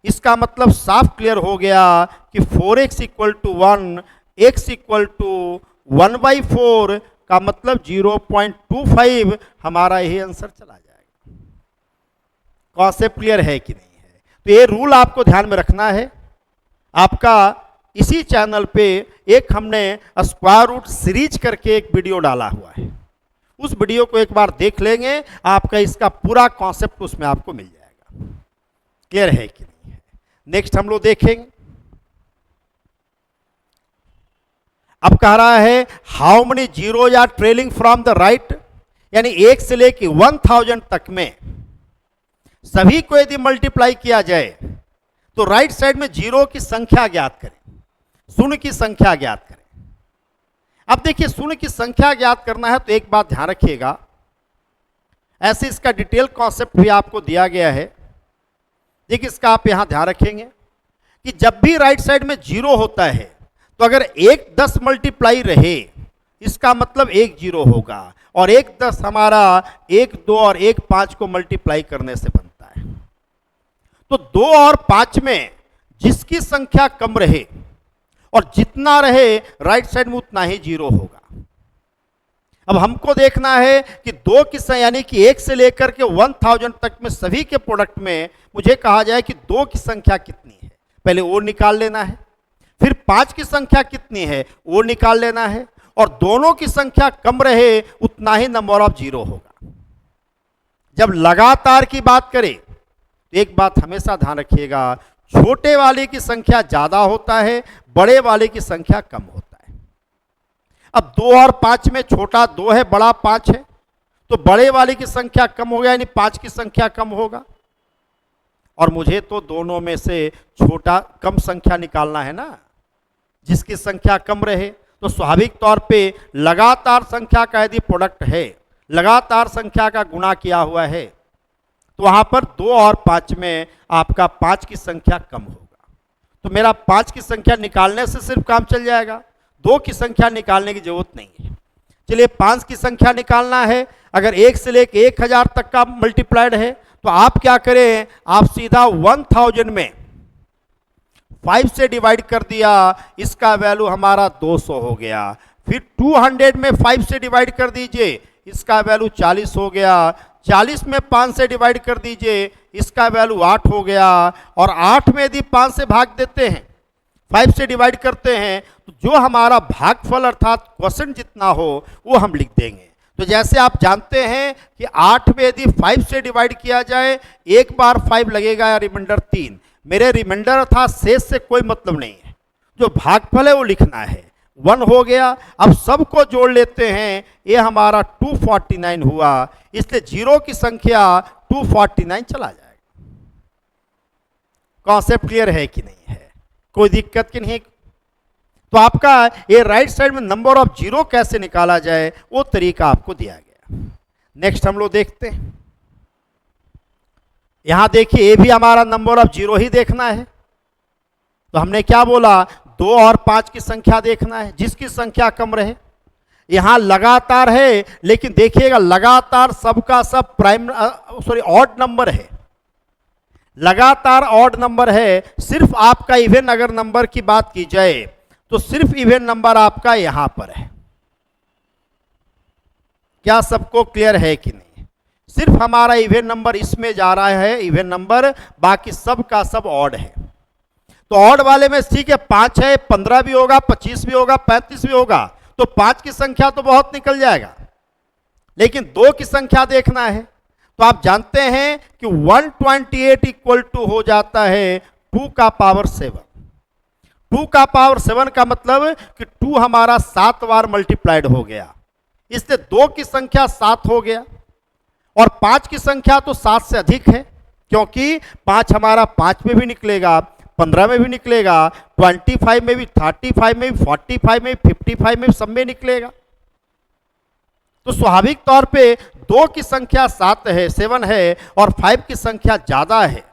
इसका मतलब साफ क्लियर हो गया कि 4x = 1, x = 1/4 का मतलब 0.25, हमारा यही आंसर चला जाएगा। कॉन्सेप्ट क्लियर है कि नहीं है? तो ये रूल आपको ध्यान में रखना है। आपका इसी चैनल पे एक हमने स्क्वायर रूट सीरीज करके एक वीडियो डाला हुआ है, उस वीडियो को एक बार देख लेंगे, आपका इसका पूरा कॉन्सेप्ट उसमें आपको मिल जाएगा। क्लियर है कि नहीं है? नेक्स्ट हम लोग देखेंगे। अब कह रहा है हाउ मेनी जीरो या ट्रेलिंग फ्रॉम द राइट, यानी 1 से लेके 1000 तक में सभी को यदि मल्टीप्लाई किया जाए तो राइट साइड में जीरो की संख्या ज्ञात करें, शून्य की संख्या ज्ञात करें। अब देखिए शून्य की संख्या ज्ञात करना है तो एक बात ध्यान रखिएगा, ऐसे इसका डिटेल कॉन्सेप्ट भी आपको दिया गया है। देखिए इसका आप यहां ध्यान रखेंगे कि जब भी राइट साइड में जीरो होता है तो अगर 1 10 मल्टीप्लाई रहे, इसका मतलब 1 0 होगा, और 1 10 हमारा 1 2 और 1 5 को मल्टीप्लाई करने से बनता है। तो 2 और 5 में जिसकी संख्या कम रहे और जितना रहे राइट साइड में उतना ही जीरो होगा। अब हमको देखना है कि 2 की संख्या यानी कि 1 से लेकर के 1000 तक में सभी के प्रोडक्ट में मुझे कहा जाए कि 2 की संख्या कितनी है, पहले वो निकाल लेना है। फिर 5 की संख्या कितनी है वो निकाल लेना है, और दोनों की संख्या कम रहे उतना ही नंबर ऑफ जीरो होगा। जब लगातार की बात करें तो एक बात हमेशा ध्यान रखिएगा, छोटे वाले की संख्या ज्यादा होता है, बड़े वाले की संख्या कम होता है। अब 2 और 5 में छोटा 2 है, बड़ा 5 है, तो बड़े वाले की संख्या कम हो गया, यानी 5 की संख्या कम होगा। और मुझे तो दोनों में से छोटा कम संख्या निकालना है ना, जिसकी संख्या कम रहे, तो स्वाभाविक तौर पे लगातार संख्या का यदि प्रोडक्ट है, लगातार संख्या का गुणा किया हुआ है, तो वहां पर 2 और 5 में आपका 5 की संख्या कम होगा। तो मेरा 5 की संख्या निकालने से सिर्फ काम चल जाएगा, 2 की संख्या निकालने की जरूरत नहीं है। चलिए 5 की संख्या निकालना है, अगर 1 से लेकर 1000 तक का मल्टीप्लाइड है, तो आप क्या करें, आप सीधा 1000 में 5 से डिवाइड कर दिया, इसका वैल्यू हमारा 200 हो गया। फिर 200 में 5 से डिवाइड कर दीजिए, इसका वैल्यू 40 हो गया। 40 में 5 से डिवाइड कर दीजिए, इसका वैल्यू 8 हो गया। और 8 में यदि 5 से भाग देते हैं, 5 से डिवाइड करते हैं, तो जो हमारा भागफल अर्थात क्वोशेंट जितना हो वो हम लिख देंगे। तो जैसे आप जानते हैं कि 8 में यदि 5 से डिवाइड किया जाए, एक बार 5 लगेगा, रिमाइंडर 3। मेरे रिमाइंडर अर्थात शेष से कोई मतलब नहीं है, जो भागफल है वो लिखना है। 1 हो गया। अब सबको जोड़ लेते हैं, ये हमारा 249 हुआ, इसलिए 0 की संख्या 249 चला जाएगा। कॉन्सेप्ट क्लियर है कि नहीं है, कोई दिक्कत की नहीं। तो आपका ये राइट साइड में नंबर ऑफ 0 कैसे निकाला जाए वो तरीका आपको दिया गया। नेक्स्ट हम लोग देखते हैं, यहां देखिए ये भी हमारा नंबर ऑफ 0 ही देखना है। तो हमने क्या बोला, 2 और 5 की संख्या देखना है, जिसकी संख्या कम रहे। यहां लगातार है, लेकिन देखिएगा लगातार सबका सब ऑड नंबर है, लगातार ऑड नंबर है। सिर्फ आपका इवन अगर नंबर की बात की जाए तो सिर्फ इवन नंबर आपका यहां पर है। क्या सबको क्लियर है कि नहीं? सिर्फ हमारा इवन नंबर इसमें जा रहा है, इवन नंबर, बाकी सब का सब ऑड है। तो ऑड वाले में ठीक है, 5 है, 15 भी होगा, 25 भी होगा, 35 भी होगा, तो 5 की संख्या तो बहुत निकल जाएगा, लेकिन 2 की संख्या देखना है। तो आप जानते हैं कि 128 इक्वल टू हो जाता है 2 का पावर 7। 2 का पावर 7 का मतलब कि 2 हमारा 7 बार मल्टीप्लाइड हो गया, इसलिए 2 की संख्या 7 हो गया। और 5 की संख्या तो 7 से अधिक है, क्योंकि 5 हमारा 5 में भी निकलेगा, 15 में भी निकलेगा, 25 में भी, 35 में भी, 45 में भी, 55 में भी, सब में निकलेगा। तो स्वाभाविक तौर पे 2 की संख्या 7 है और 5 की संख्या ज़्यादा है।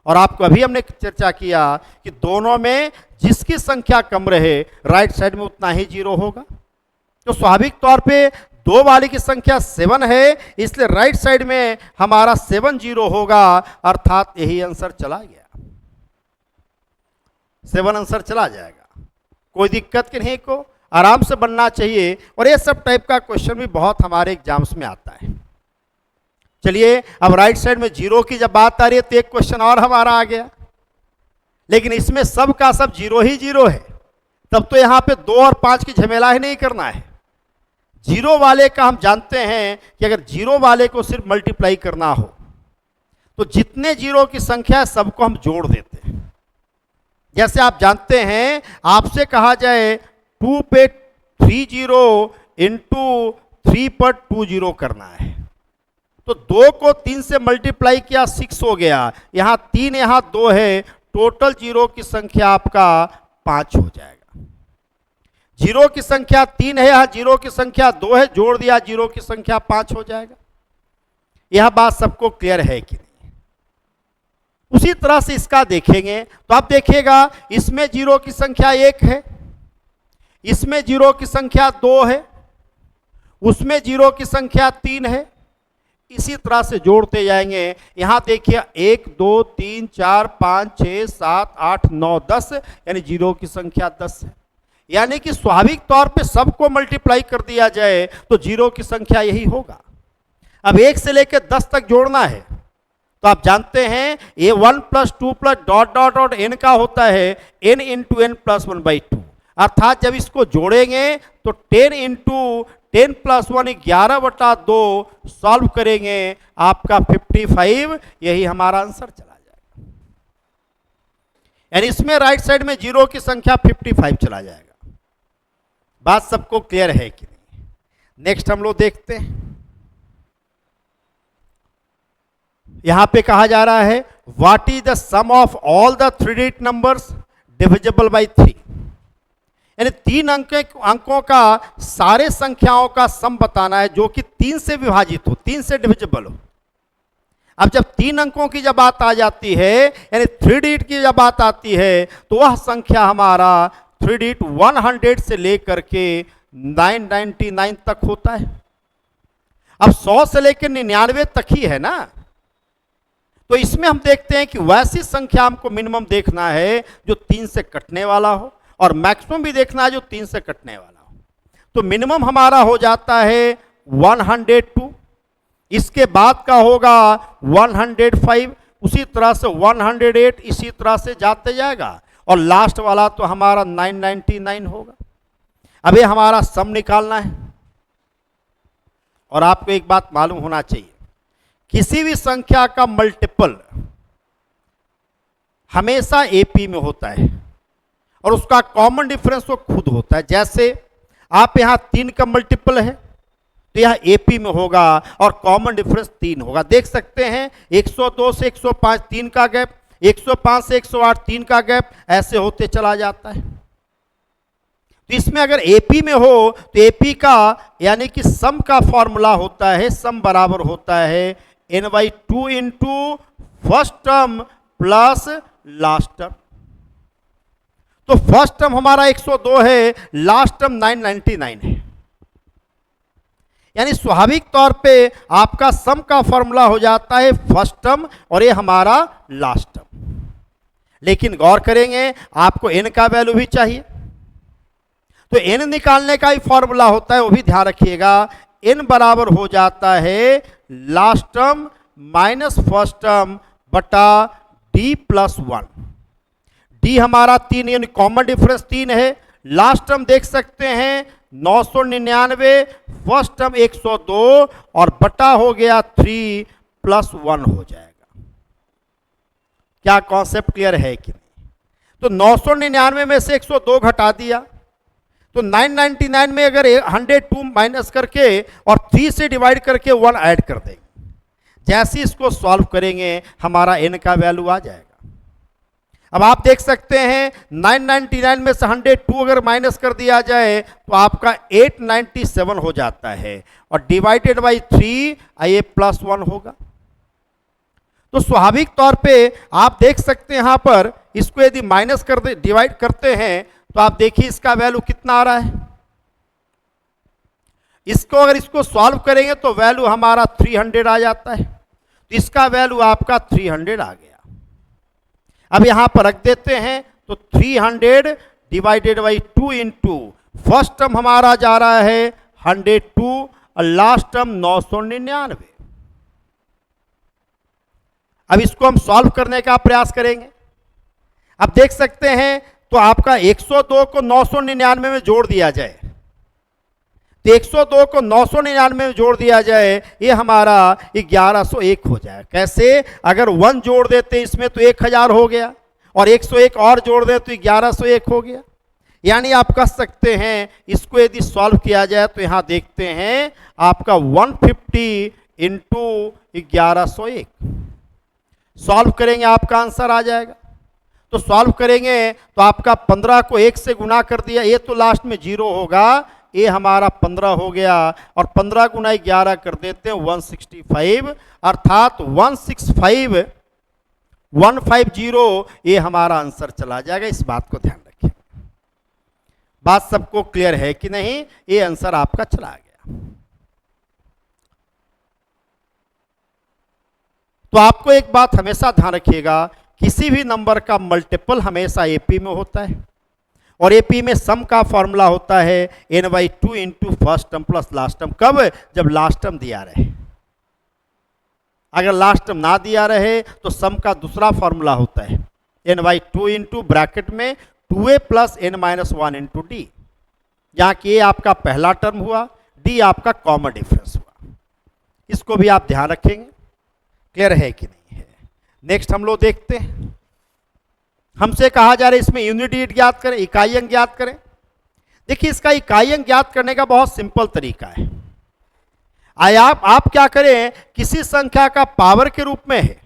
और आपको अभी हमने चर्चा किया कि दोनों में जिसकी संख्या कम रहे, राइट साइड में उतना ही 0 होगा। तो स्वाभाविक तौर पे 2 वाले की संख्या 7 है, इसलिए राइट साइड में हमारा 7 0 होगा, अर्थात यही आंसर चला गया, 7 आंसर चला जाएगा। कोई दिक्कत की नहीं, को आराम से बनना चाहिए। और ये सब टाइप का क्वेश्चन भी बहुत हमारे एग्जाम्स में आता है। चलिए अब राइट साइड में 0 की जब बात आ रही है तो एक क्वेश्चन और हमारा आ गया, लेकिन इसमें सब का सब 0 ही 0 है, तब तो यहाँ पे 2 और 5 की झमेला ही नहीं करना है। 0 वाले का हम जानते हैं कि अगर 0 वाले को सिर्फ मल्टीप्लाई करना हो तो जितने 0 की संख्या है सबको हम जोड़ देते हैं। जैसे आप जानते हैं, आपसे कहा जाए 2 पे 3 0 इंटू 3 पर 2 0 करना है, तो 2 को 3 से मल्टीप्लाई किया 6 हो गया, यहाँ 3 यहाँ 2 है, टोटल 0 की संख्या आपका 5 हो जाएगा। 0 की संख्या 3 है, यहाँ 0 की संख्या 2 है, जोड़ दिया 0 की संख्या 5 हो जाएगा। यह बात सबको क्लियर है कि नहीं? उसी तरह से इसका देखेंगे तो आप देखिएगा, इसमें 0 की संख्या 1 है, इसमें 0 की संख्या 2 है, उसमें 0 की संख्या 3 है। इसी तरह से जोड़ते जाएंगे। यहां देखिए 1 2 3 4 5 6 7 8 9 10, यानी 0 की संख्या 10 है। यानी कि स्वाभाविक तौर पे सबको मल्टीप्लाई कर दिया जाए तो 0 की संख्या यही होगा। अब 1 से लेकर 10 तक जोड़ना है, तो आप जानते हैं ये 1 + 2 + डॉट डॉट डॉट n का होता है n × n + 1/2, अर्थात जब इसको जोड़ेंगे तो 10 × 10 + 1 11/2 सॉल्व करेंगे, आपका 55, यही हमारा आंसर चला जाएगा। यानी इसमें राइट साइड में 0 की संख्या 55 चला जाएगा। बात सबको क्लियर है कि नहीं? नेक्स्ट हम लोग देखते हैं, यहां पे कहा जा रहा है what is the sum of all the 3 digit numbers divisible by 3। यानी 3 अंकों का सारे संख्याओं का सम बताना है जो कि 3 से विभाजित हो, 3 से डिविजिबल हो। अब जब 3 अंकों की जब बात आ जाती है, यानी 3 डिजिट की जब बात आती है, तो वह संख्या हमारा 3 डिजिट 100 से लेकर के 999 तक होता है। अब 100 से लेकर 99 तक ही है ना, तो इसमें हम देखते हैं कि वैसी संख्या हमको मिनिमम देखना है जो 3 से कटने वाला हो, और मैक्सिमम भी देखना है जो 3 से कटने वाला हो। तो मिनिमम हमारा हो जाता है 102, इसके बाद का होगा 105, उसी तरह से 108, इसी तरह से जाते जाएगा, और लास्ट वाला तो हमारा 999 होगा। अब ये हमारा सम निकालना है। और आपको एक बात मालूम होना चाहिए, किसी भी संख्या का मल्टीपल हमेशा एपी में होता है, और उसका कॉमन डिफरेंस वो खुद होता है। जैसे आप यहां 3 का मल्टीपल है तो यह एपी में होगा, और कॉमन डिफरेंस 3 होगा। देख सकते हैं 102 से 105 3 का गैप, 105 से 108 3 का गैप, ऐसे होते चला जाता है। तो इसमें अगर एपी में हो तो एपी का यानी कि सम का फॉर्मूला होता है, सम बराबर होता है n/2 into first term plus last term. तो फर्स्ट टर्म हमारा 102 है, लास्ट टर्म 999 है, यानी स्वाभाविक तौर पे आपका सम का फॉर्मूला हो जाता है फर्स्ट टर्म, और ये हमारा लास्ट टर्म। लेकिन गौर करेंगे आपको n का वैल्यू भी चाहिए, तो n निकालने का ही फॉर्मूला होता है, वो भी ध्यान रखिएगा। n बराबर हो जाता है last term minus first term बटा d प्लस 1। d हमारा 3, यानी कॉमन डिफरेंस 3 है। लास्ट टर्म देख सकते हैं 999, फर्स्ट टर्म 102, और बटा हो गया 3 प्लस 1 हो जाएगा। क्या कॉन्सेप्ट क्लियर है कि नहीं? तो 999 में से 102 घटा दिया, तो 999 में अगर 102 माइनस करके और 3 से डिवाइड करके 1 ऐड कर देंगे, जैसे इसको सॉल्व करेंगे हमारा n का वैल्यू आ जाएगा। अब आप देख सकते हैं 999 में से 102 अगर माइनस कर दिया जाए तो आपका 897 हो जाता है, और डिवाइडेड बाई 3 ये प्लस 1 होगा। तो स्वाभाविक तौर पे आप देख सकते हैं यहां पर इसको यदि माइनस कर दे, डिवाइड करते हैं, तो आप देखिए इसका वैल्यू कितना आ रहा है। इसको अगर इसको सॉल्व करेंगे तो वैल्यू हमारा 300 आ जाता है, तो इसका वैल्यू आपका 300 आ गया। अब यहां पर रख देते हैं, तो 300 divided by 2 into first term हमारा जा रहा है 102, और लास्ट टर्म 999। अब इसको हम सॉल्व करने का प्रयास करेंगे। अब देख सकते हैं तो आपका 102 को 999 में जोड़ दिया जाए, तो 102 को 999 में जोड़ दिया जाए, ये हमारा 1101 हो जाए। कैसे? अगर 1 जोड़ देते इसमें तो 1000 हो गया, और 101 और जोड़ दे तो 1101 हो गया। यानी आप कह सकते हैं इसको यदि सॉल्व किया जाए तो यहां देखते हैं आपका 150 इंटू 1101 सॉल्व करेंगे, आपका आंसर आ जाएगा। तो सॉल्व करेंगे तो आपका 15 को 1 से गुना कर दिया, ये तो लास्ट में 0 होगा, ये हमारा 15 हो गया, और 15 गुना 11 कर देते हैं 165, अर्थात 150 ये हमारा आंसर चला जाएगा। इस बात को ध्यान रखिए। बात सबको क्लियर है कि नहीं? ये आंसर आपका चला गया। तो आपको एक बात हमेशा ध्यान रखिएगा, किसी भी नंबर का मल्टीपल हमेशा एपी में होता है, और एपी में सम का फॉर्मूला होता है n/2 into first term plus last term. कब? जब लास्ट टर्म दिया रहे। अगर लास्ट टर्म ना दिया रहे तो सम का दूसरा फॉर्मूला होता है n/2 इंटू ब्रैकेट में 2a plus n-1 into D, जहाँ कि a आपका पहला टर्म हुआ, d आपका कॉमन डिफरेंस हुआ। इसको भी आप ध्यान रखेंगे। क्लियर है कि नहीं है? नेक्स्ट हम लोग देखते हैं। हमसे कहा जा रहा है इसमें यूनिट डिजिट ज्ञात करें, इकाई अंक ज्ञात करें। देखिए इसका इकाई अंक ज्ञात करने का बहुत सिंपल तरीका है। आप क्या करें, किसी संख्या का पावर के रूप में है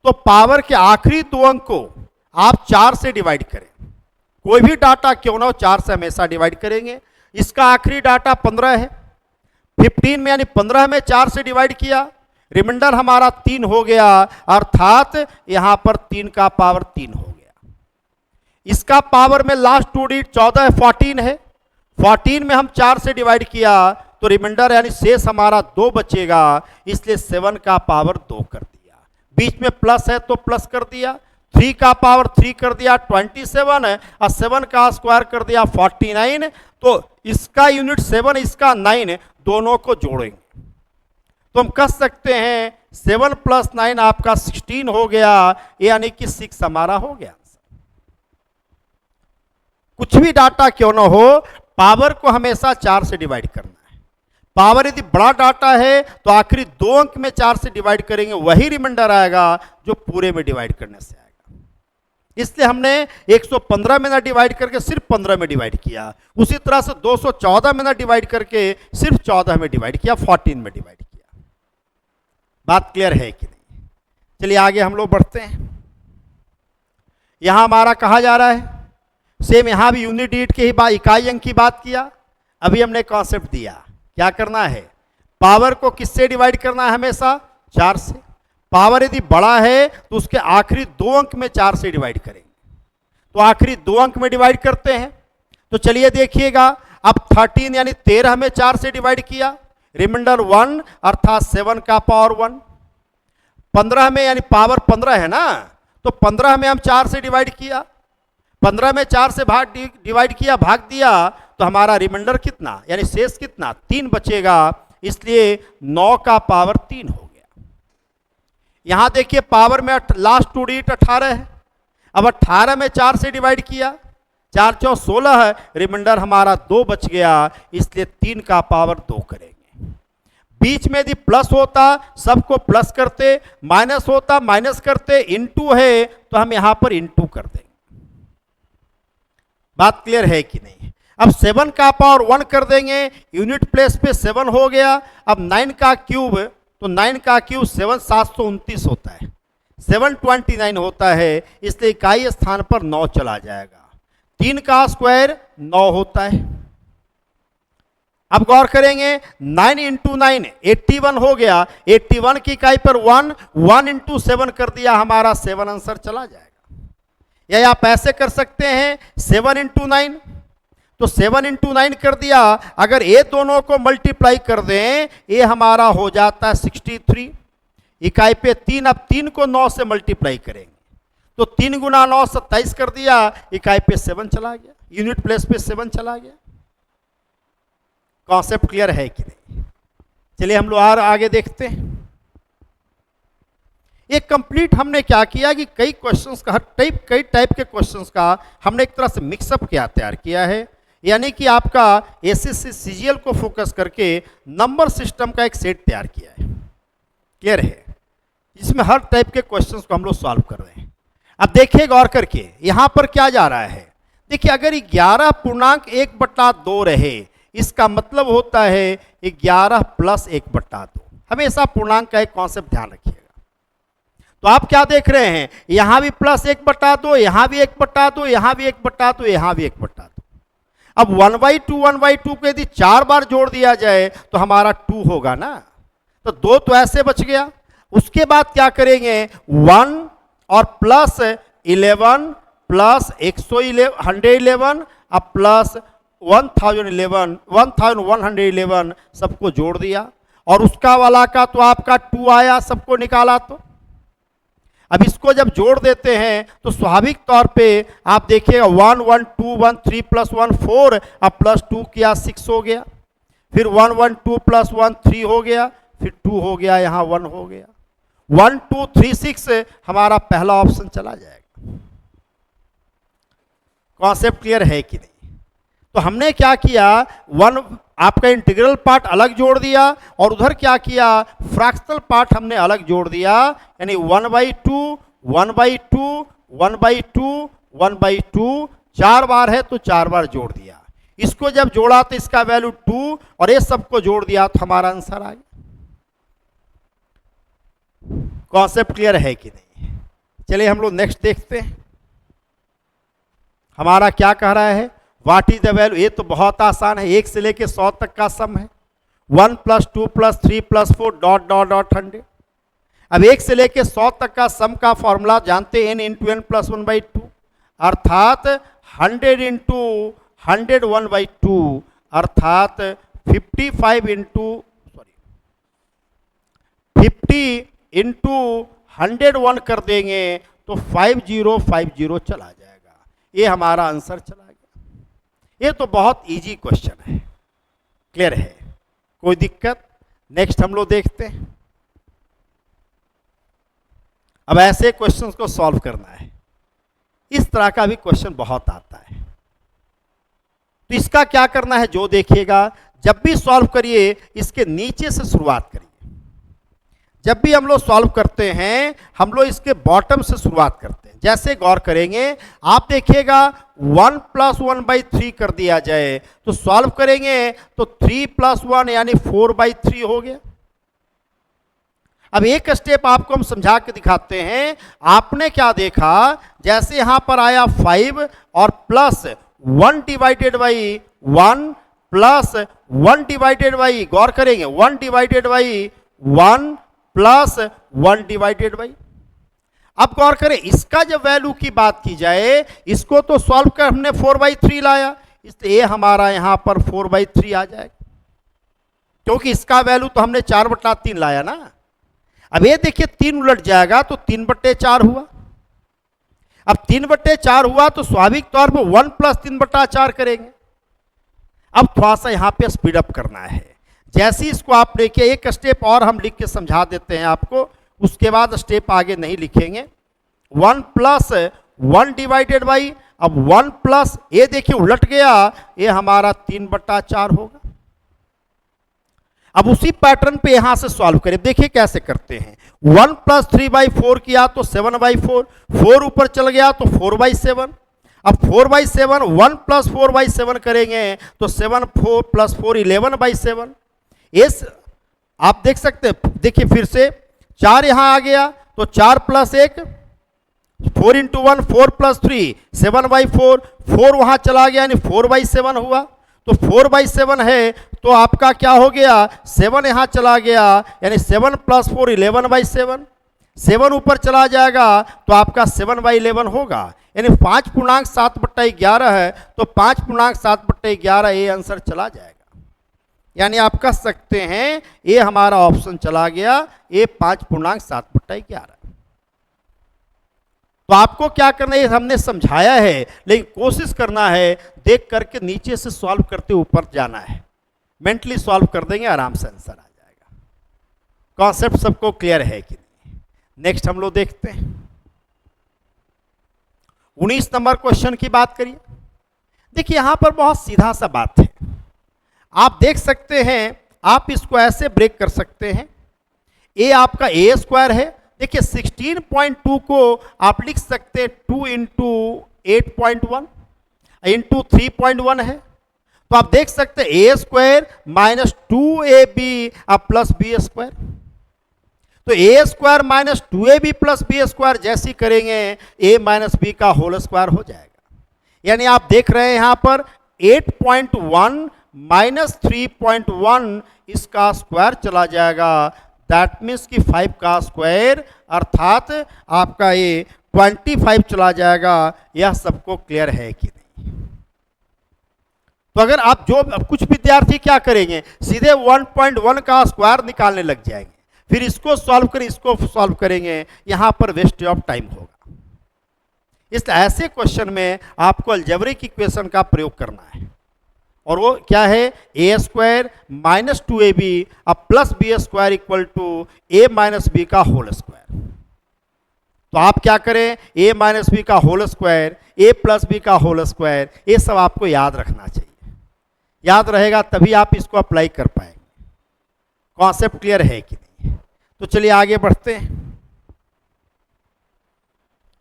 तो पावर के आखिरी 2 अंक को आप 4 से डिवाइड करें। कोई भी डाटा क्यों ना हो 4 से हमेशा डिवाइड करेंगे। इसका आखिरी डाटा 15 है, 15 में यानी 15 में 4 से डिवाइड किया, रिमाइंडर हमारा 3 हो गया, अर्थात यहां पर 3 का पावर 3 हो गया। इसका पावर में लास्ट 2 डिजिट 14 14 है, 14 में हम 4 से डिवाइड किया तो रिमाइंडर यानी शेष हमारा 2 बचेगा, इसलिए 7 का पावर 2 कर दिया। बीच में प्लस है तो प्लस कर दिया, 3 का पावर 3 कर दिया 27 है, और 7 का स्क्वायर कर दिया 49। तो इसका यूनिट 7 इसका 9 दोनों को जोड़ेंगे तो हम कह सकते हैं 7 + 9 आपका 16 हो गया, यानी कि 6 हमारा हो गया। कुछ भी डाटा क्यों ना हो, पावर को हमेशा 4 से डिवाइड करना है। पावर यदि बड़ा डाटा है तो आखिरी 2 अंक में 4 से डिवाइड करेंगे, वही रिमाइंडर आएगा जो पूरे में डिवाइड करने से आएगा। इसलिए हमने 115 में ना डिवाइड करके सिर्फ 15 में डिवाइड किया, उसी तरह से 214 में ना डिवाइड करके सिर्फ 14 में डिवाइड किया, 14 में डिवाइड किया। बात क्लियर है कि नहीं? चलिए आगे हम लोग बढ़ते हैं। यहां हमारा कहा जा रहा है, सेम यहां भी यूनिट डिजिट के ही इकाई अंक की बात किया। अभी हमने कॉन्सेप्ट दिया, क्या करना है, पावर को किससे डिवाइड करना है, हमेशा 4 से। पावर यदि बड़ा है तो उसके आखिरी 2 अंक में 4 से डिवाइड करेंगे, तो आखिरी 2 अंक में डिवाइड करते हैं। तो चलिए देखिएगा, अब 13 यानी 13 में 4 से डिवाइड किया, रिमाइंडर 1 अर्थात 7 का पावर 1। 15 में यानी पावर 15 है ना, तो 15 में हम 4 से डिवाइड किया, 15 में 4 से डिवाइड किया, भाग दिया, तो हमारा रिमाइंडर कितना यानी शेष कितना 3 बचेगा, इसलिए 9 का पावर 3 हो गया। यहां देखिए पावर में लास्ट 2 डिजिट 18 है, अब 18 में 4 से डिवाइड किया, 4 4 16 है, रिमाइंडर हमारा 2 बच गया, इसलिए 3 का पावर 2 करेंगे। बीच में यदि प्लस होता सबको प्लस करते, माइनस होता माइनस करते, इनटू है तो हम यहां पर इनटू कर देंगे। बात क्लियर है कि नहीं? अब 7 का पावर 1 कर देंगे, यूनिट प्लेस पे 7 हो गया। अब 9 का क्यूब, तो 9 का क्यूब 7 729 होता है, 729 होता है, इसलिए इकाई स्थान पर 9 चला जाएगा। 3 का स्क्वायर 9 होता है। अब गौर करेंगे, 9 × 9 81 हो गया, 81 की इकाई पर 1 × 7 कर दिया, हमारा 7 आंसर चला जाएगा। या आप ऐसे कर सकते हैं 7 × 9, तो 7 × 9 कर दिया, अगर ये दोनों को मल्टीप्लाई कर दें, ये हमारा हो जाता है 63, इकाई पे 3। अब 3 को 9 से मल्टीप्लाई करेंगे, तो 3 × 9 27 कर दिया, इकाई पे 7 चला गया, यूनिट प्लेस पे 7 चला गया। कॉन्सेप्ट क्लियर है कि नहीं? चलिए हम लोग और आगे देखते हैं। ये कंप्लीट हमने क्या किया कि कई क्वेश्चंस का, कई टाइप के क्वेश्चंस का हमने एक तरह से मिक्सअप किया, तैयार किया है, यानी कि आपका एसएससी सीजीएल को फोकस करके नंबर सिस्टम का एक सेट तैयार किया है। क्लियर है? जिसमें हर टाइप के क्वेश्चंस को हम लोग सॉल्व कर रहे हैं। अब देखिए गौर करके, यहां पर क्या जा रहा है, देखिए अगर 11.1/2 रहे, इसका मतलब होता है 11 + 1/2। हमेशा पूर्णांक का एक कॉन्सेप्ट ध्यान रखिएगा। तो आप क्या देख रहे हैं, यहां भी +1/2, यहां भी 1/2, यहां भी 1/2, यहां भी 1/2। अब 1/2 1/2 को यदि 4 बार जोड़ दिया जाए तो हमारा 2 होगा ना, तो 2 तो ऐसे बच गया। उसके बाद क्या करेंगे, 1 और +11 +111 अब +1111 सबको जोड़ दिया, और उसका वाला का तो आपका 2 आया, सबको निकाला। तो अब इसको जब जोड़ देते हैं तो स्वाभाविक तौर पे आप देखिएगा 1 1 2 1 3 + 1 4, अब +2 किया 6 हो गया, फिर 1 1 2 + 1 3 हो गया, फिर 2 हो गया, यहाँ 1 हो गया। 1 2 3 6 हमारा पहला ऑप्शन चला जाएगा। कॉन्सेप्ट क्लियर है कि नहीं? तो हमने क्या किया, आपका इंटीग्रल पार्ट अलग जोड़ दिया, और उधर क्या किया, फ्रैक्शनल पार्ट हमने अलग जोड़ दिया, यानी 1/2 1/2 1/2 1/2 4 बार है तो 4 बार जोड़ दिया। इसको जब जोड़ा तो इसका वैल्यू 2, और ये सबको जोड़ दिया तो हमारा आंसर आ गया। कॉन्सेप्ट क्लियर है कि नहीं? चलिए हम लोग नेक्स्ट देखते हैं। हमारा क्या कह रहा है, व्हाट इज द वैल्यू। ये तो बहुत आसान है, 1 से लेके 100 तक का सम है, 1 + 2 + 3 + 4 डॉट डॉट डॉट 100। अब 1 से लेके 100 तक का सम का फॉर्मूला जानते हैं, n × n + 1/2, अर्थात 100 × 100 1/2, अर्थात 50 × 101 कर देंगे तो 5050 चला जाएगा। ये हमारा आंसर चला गया। ये तो बहुत इजी क्वेश्चन है, क्लियर है, कोई दिक्कत। नेक्स्ट हम लोग देखते हैं। अब ऐसे क्वेश्चंस को सॉल्व करना है, इस तरह का भी क्वेश्चन बहुत आता है। तो इसका क्या करना है, जो देखिएगा, जब भी सॉल्व करिए इसके नीचे से शुरुआत करिए। जब भी हम लोग सॉल्व करते हैं हम लोग इसके बॉटम से शुरुआत करते हैं। जैसे गौर करेंगे आप देखिएगा 1 + 1/3 कर दिया जाए तो सॉल्व करेंगे तो 3 + 1 यानी 4/3 हो गया। अब एक स्टेप आपको हम समझा के दिखाते हैं। आपने क्या देखा, जैसे यहां पर आया 5 और प्लस 1/1 प्लस 1/, गौर करेंगे 1/1 प्लस 1/। अब गौर करें, इसका जब वैल्यू की बात की जाए, इसको तो सॉल्व कर हमने 4/3 लाया, इसलिए हमारा यहां पर 4/3 आ जाएगा, क्योंकि इसका वैल्यू तो हमने 4/3 लाया ना। अब ये देखिए 3 उलट जाएगा तो 3/4 हुआ। अब 3/4 हुआ तो स्वाभाविक तौर पर 1 + 3/4 करेंगे। अब थोड़ा सा यहां पे स्पीड अप करना है। जैसे इसको आप देखिए, एक स्टेप और हम लिख के समझा देते हैं आपको, उसके बाद स्टेप आगे नहीं लिखेंगे। 1 + 1/, अब 1 प्लस, ये देखिए उलट गया, ये हमारा 3/4 होगा। अब उसी पैटर्न पे यहां से सॉल्व करें, देखिए कैसे करते हैं। 1 + 3/4 किया तो 7/4, 4 ऊपर चल गया तो 4/7। अब 4/7, 1 + 4/7 करेंगे तो 7 4 + 4 11/7। इस आप देख सकते हैं, देखिए फिर से 4 यहां आ गया तो 4 + 1 4 × 1 4 + 3 7/4, 4 वहां चला गया यानी 4/7 हुआ। तो 4/7 है तो आपका क्या हो गया, 7 यहां चला गया यानी 7 + 4 11/7। 7 ऊपर चला जाएगा तो आपका 7/11 होगा, यानी 5.7/11 है तो 5.7/11 ये आंसर चला जाएगा। यानी आप कह सकते हैं ये हमारा ऑप्शन चला गया, ये 5.7/11। तो आपको क्या करना है, हमने समझाया है, लेकिन कोशिश करना है देख करके नीचे से सॉल्व करते ऊपर जाना है। मेंटली सॉल्व कर देंगे, आराम से आंसर आ जाएगा। कॉन्सेप्ट सबको क्लियर है कि नहीं। नेक्स्ट हम लोग देखते हैं 19 नंबर क्वेश्चन की बात करिए। देखिए यहां पर बहुत सीधा सा बात है, आप देख सकते हैं, आप इसको ऐसे ब्रेक कर सकते हैं। ए आपका a² है, देखिए 16.2 को आप लिख सकते हैं 2 × 8.1 इंटू 3.1 है। तो आप देख सकते हैं a² - 2ab + b²। तो a² - 2ab + b² जैसी करेंगे a - b का होल स्क्वायर हो जाएगा। यानी आप देख रहे हैं यहां पर 8.1 - 3.1 इसका स्क्वायर चला जाएगा, दैट मीन्स कि 5 का स्क्वायर, अर्थात आपका ये 25 चला जाएगा। यह सबको क्लियर है कि नहीं। तो अगर आप जो कुछ विद्यार्थी क्या करेंगे, सीधे 1.1 का स्क्वायर निकालने लग जाएंगे, फिर इसको सॉल्व करें, इसको सॉल्व करेंगे, यहां पर वेस्ट ऑफ टाइम होगा। इसलिए ऐसे क्वेश्चन में आपको अलजेब्रिक इक्वेशन का प्रयोग करना है, और वो क्या है, a² - 2ab + b² = a - b का होल स्क्वायर। तो आप क्या करें, a - b का होल स्क्वायर, a + b का होल स्क्वायर, ये सब आपको याद रखना चाहिए। याद रहेगा तभी आप इसको अप्लाई कर पाएंगे। कॉन्सेप्ट क्लियर है कि नहीं। तो चलिए आगे बढ़ते हैं।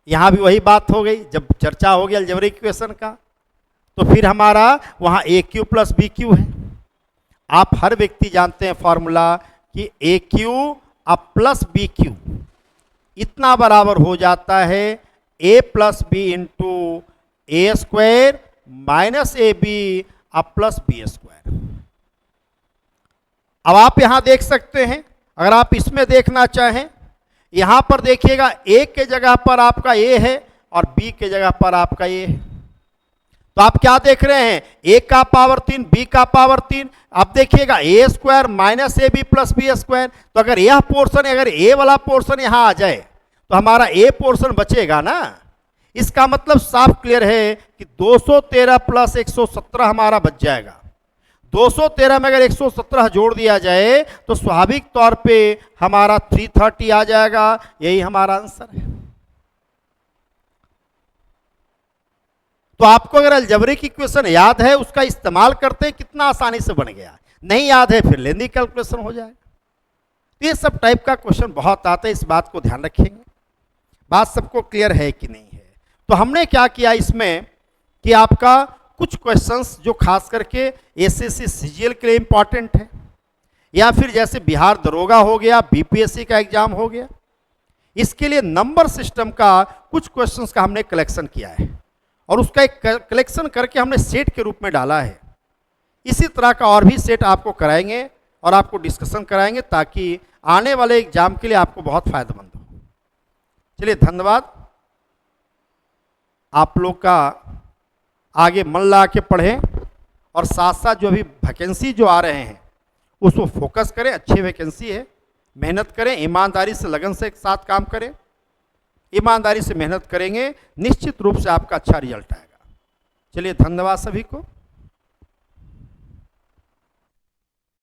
यहां भी वही बात हो गई, जब चर्चा हो गई अलजेब्रिक इक्वेशन का, तो फिर हमारा वहां AQ + BQ है। आप हर व्यक्ति जानते हैं फॉर्मूला कि AQ + BQ इतना बराबर हो जाता है A + B × A square minus A B अब प्लस बी स्क्वायर। अब आप यहां देख सकते हैं, अगर आप इसमें देखना चाहें, यहां पर देखिएगा ए के जगह पर आपका ए है और बी के जगह पर आपका ए है। तो आप क्या देख रहे हैं, ए का पावर 3 बी का पावर 3। अब देखिएगा A square minus A B plus B square. तो अगर यह पोर्शन, अगर ए वाला पोर्शन यहां आ जाए तो हमारा ए पोर्शन बचेगा ना। इसका मतलब साफ क्लियर है कि 213 प्लस 117 हमारा बच जाएगा। 213 में अगर 117 जोड़ दिया जाए तो स्वाभाविक तौर पे हमारा 330 आ जाएगा। यही हमारा आंसर है। तो आपको अगर अलजेब्रिक इक्वेशन याद है, उसका इस्तेमाल करते कितना आसानी से बन गया। नहीं याद है फिर लेंदी कैलकुलेशन हो जाएगा। तो ये सब टाइप का क्वेश्चन बहुत आता है, इस बात को ध्यान रखेंगे। बात सबको क्लियर है कि नहीं है। तो हमने क्या किया इसमें कि आपका कुछ क्वेश्चंस जो खास करके एसएससी सीजीएल के लिए इंपॉर्टेंट है, या फिर जैसे बिहार दरोगा हो गया, बीपीएससी का एग्जाम हो गया, इसके लिए नंबर सिस्टम का कुछ क्वेश्चंस का हमने कलेक्शन किया है और उसका एक कलेक्शन करके हमने सेट के रूप में डाला है। इसी तरह का और भी सेट आपको कराएंगे और आपको डिस्कशन कराएंगे ताकि आने वाले एग्जाम के लिए आपको बहुत फायदेमंद हो। चलिए धन्यवाद। आप लोग का आगे मन लगा के पढ़ें और साथ साथ जो अभी वैकेंसी जो आ रहे हैं उसको फोकस करें। अच्छी वैकेंसी है, मेहनत करें, ईमानदारी से लगन से एक साथ काम करें। ईमानदारी से मेहनत करेंगे, निश्चित रूप से आपका अच्छा रिजल्ट आएगा। चलिए धन्यवाद सभी को।